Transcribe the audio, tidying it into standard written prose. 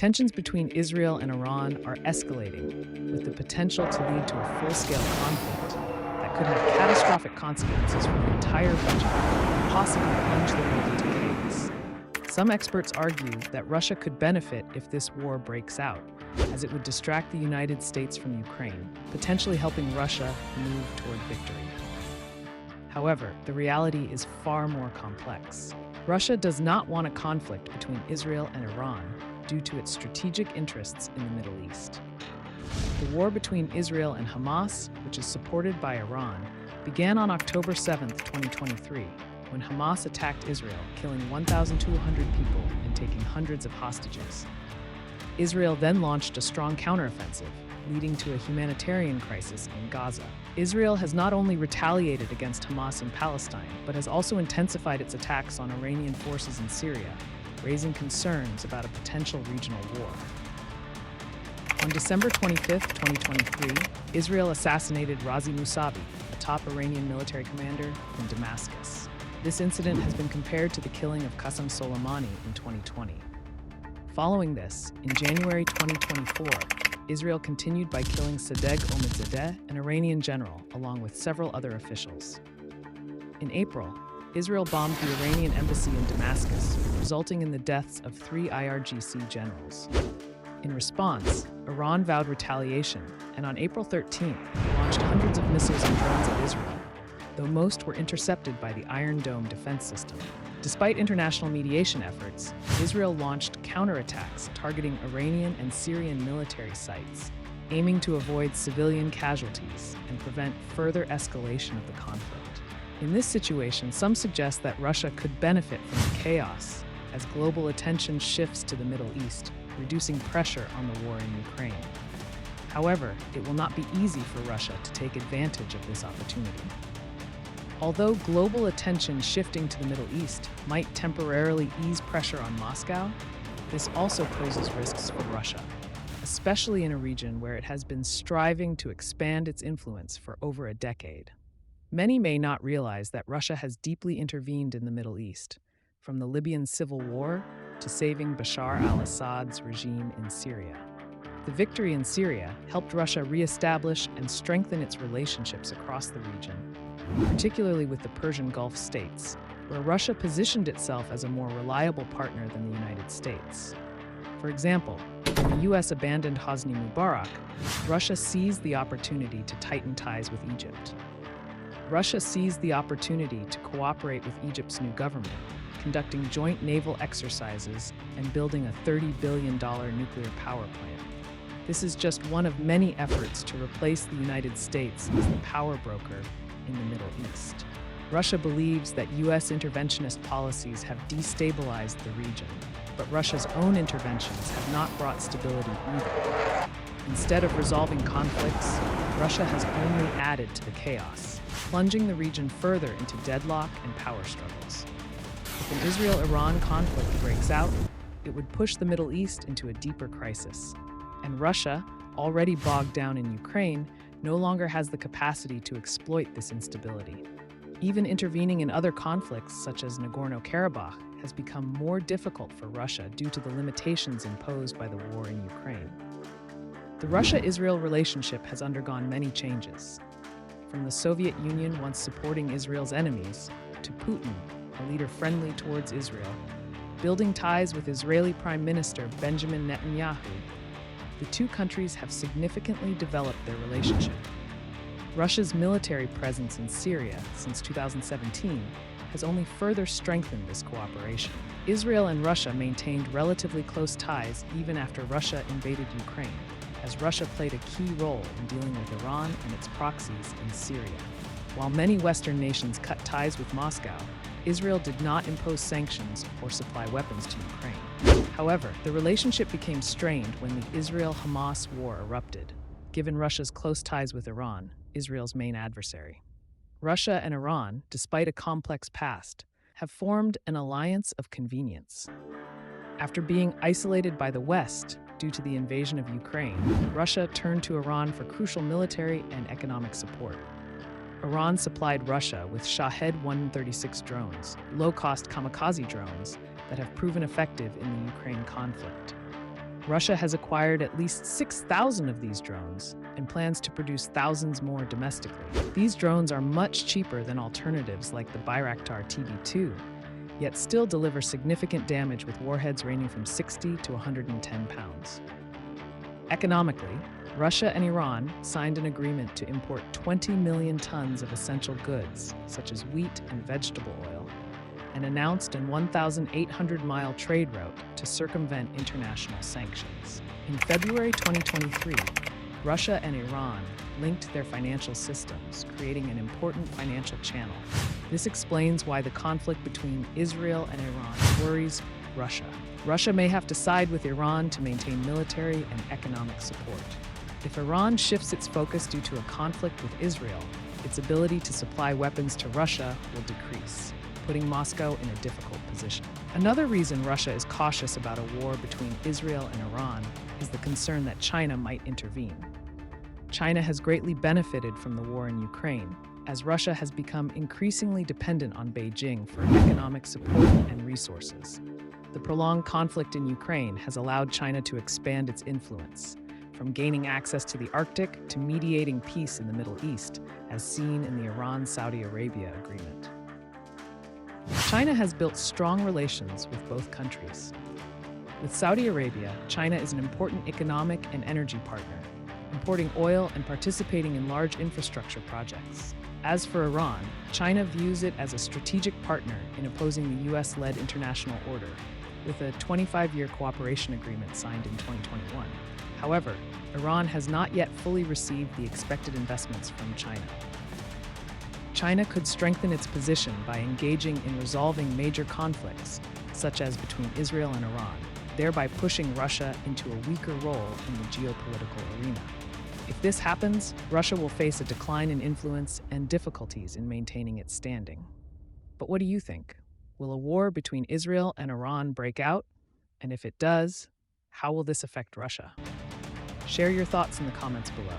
Tensions between Israel and Iran are escalating, with the potential to lead to a full-scale conflict that could have catastrophic consequences for the entire region and possibly plunge the world into chaos. Some experts argue that Russia could benefit if this war breaks out, as it would distract the United States from Ukraine, potentially helping Russia move toward victory. However, the reality is far more complex. Russia does not want a conflict between Israel and Iran due to its strategic interests in the Middle East. The war between Israel and Hamas, which is supported by Iran, began on October 7, 2023, when Hamas attacked Israel, killing 1,200 people and taking hundreds of hostages. Israel then launched a strong counteroffensive, leading to a humanitarian crisis in Gaza. Israel has not only retaliated against Hamas in Palestine, but has also intensified its attacks on Iranian forces in Syria, raising concerns about a potential regional war. On December 25, 2023, Israel assassinated Razi Mousavi, a top Iranian military commander, in Damascus. This incident has been compared to the killing of Qasem Soleimani in 2020. Following this, in January 2024, Israel continued by killing Sadegh Omidzadeh, an Iranian general, along with several other officials. In April, Israel bombed the Iranian embassy in Damascus, resulting in the deaths of 3 IRGC generals. In response, Iran vowed retaliation, and on April 13th, launched hundreds of missiles and drones at Israel, though most were intercepted by the Iron Dome defense system. Despite international mediation efforts, Israel launched counterattacks targeting Iranian and Syrian military sites, aiming to avoid civilian casualties and prevent further escalation of the conflict. In this situation, some suggest that Russia could benefit from the chaos as global attention shifts to the Middle East, reducing pressure on the war in Ukraine. However, it will not be easy for Russia to take advantage of this opportunity. Although global attention shifting to the Middle East might temporarily ease pressure on Moscow, this also poses risks for Russia, especially in a region where it has been striving to expand its influence for over a decade. Many may not realize that Russia has deeply intervened in the Middle East, from the Libyan civil war to saving Bashar al-Assad's regime in Syria. The victory in Syria helped Russia reestablish and strengthen its relationships across the region, particularly with the Persian Gulf states, where Russia positioned itself as a more reliable partner than the United States. For example, when the U.S. abandoned Hosni Mubarak, Russia seized the opportunity to tighten ties with Egypt. Russia seized the opportunity to cooperate with Egypt's new government, conducting joint naval exercises and building a $30 billion nuclear power plant. This is just one of many efforts to replace the United States as the power broker in the Middle East. Russia believes that U.S. interventionist policies have destabilized the region, but Russia's own interventions have not brought stability either. Instead of resolving conflicts, Russia has only added to the chaos, plunging the region further into deadlock and power struggles. If an Israel-Iran conflict breaks out, it would push the Middle East into a deeper crisis. And Russia, already bogged down in Ukraine, no longer has the capacity to exploit this instability. Even intervening in other conflicts, such as Nagorno-Karabakh, has become more difficult for Russia due to the limitations imposed by the war in Ukraine. The Russia-Israel relationship has undergone many changes. From the Soviet Union once supporting Israel's enemies, to Putin, a leader friendly towards Israel, building ties with Israeli Prime Minister Benjamin Netanyahu, the two countries have significantly developed their relationship. Russia's military presence in Syria since 2017 has only further strengthened this cooperation. Israel and Russia maintained relatively close ties even after Russia invaded Ukraine, as Russia played a key role in dealing with Iran and its proxies in Syria. While many Western nations cut ties with Moscow, Israel did not impose sanctions or supply weapons to Ukraine. However, the relationship became strained when the Israel-Hamas war erupted, given Russia's close ties with Iran, Israel's main adversary. Russia and Iran, despite a complex past, have formed an alliance of convenience. After being isolated by the West due to the invasion of Ukraine, Russia turned to Iran for crucial military and economic support. Iran supplied Russia with Shahed 136 drones, low-cost kamikaze drones that have proven effective in the Ukraine conflict. Russia has acquired at least 6,000 of these drones and plans to produce thousands more domestically. These drones are much cheaper than alternatives like the Bayraktar TB2, yet still deliver significant damage with warheads ranging from 60 to 110 pounds. Economically, Russia and Iran signed an agreement to import 20 million tons of essential goods, such as wheat and vegetable oil, and announced an 1,800-mile trade route to circumvent international sanctions. In February 2023, Russia and Iran linked their financial systems, creating an important financial channel. This explains why the conflict between Israel and Iran worries Russia. Russia may have to side with Iran to maintain military and economic support. If Iran shifts its focus due to a conflict with Israel, its ability to supply weapons to Russia will decrease, putting Moscow in a difficult position. Another reason Russia is cautious about a war between Israel and Iran is the concern that China might intervene. China has greatly benefited from the war in Ukraine, as Russia has become increasingly dependent on Beijing for economic support and resources. The prolonged conflict in Ukraine has allowed China to expand its influence, from gaining access to the Arctic to mediating peace in the Middle East, as seen in the Iran-Saudi Arabia agreement. China has built strong relations with both countries. With Saudi Arabia, China is an important economic and energy partner, importing oil and participating in large infrastructure projects. As for Iran, China views it as a strategic partner in opposing the US-led international order, with a 25-year cooperation agreement signed in 2021. However, Iran has not yet fully received the expected investments from China. China could strengthen its position by engaging in resolving major conflicts, such as between Israel and Iran, thereby pushing Russia into a weaker role in the geopolitical arena. If this happens, Russia will face a decline in influence and difficulties in maintaining its standing. But what do you think? Will a war between Israel and Iran break out? And if it does, how will this affect Russia? Share your thoughts in the comments below.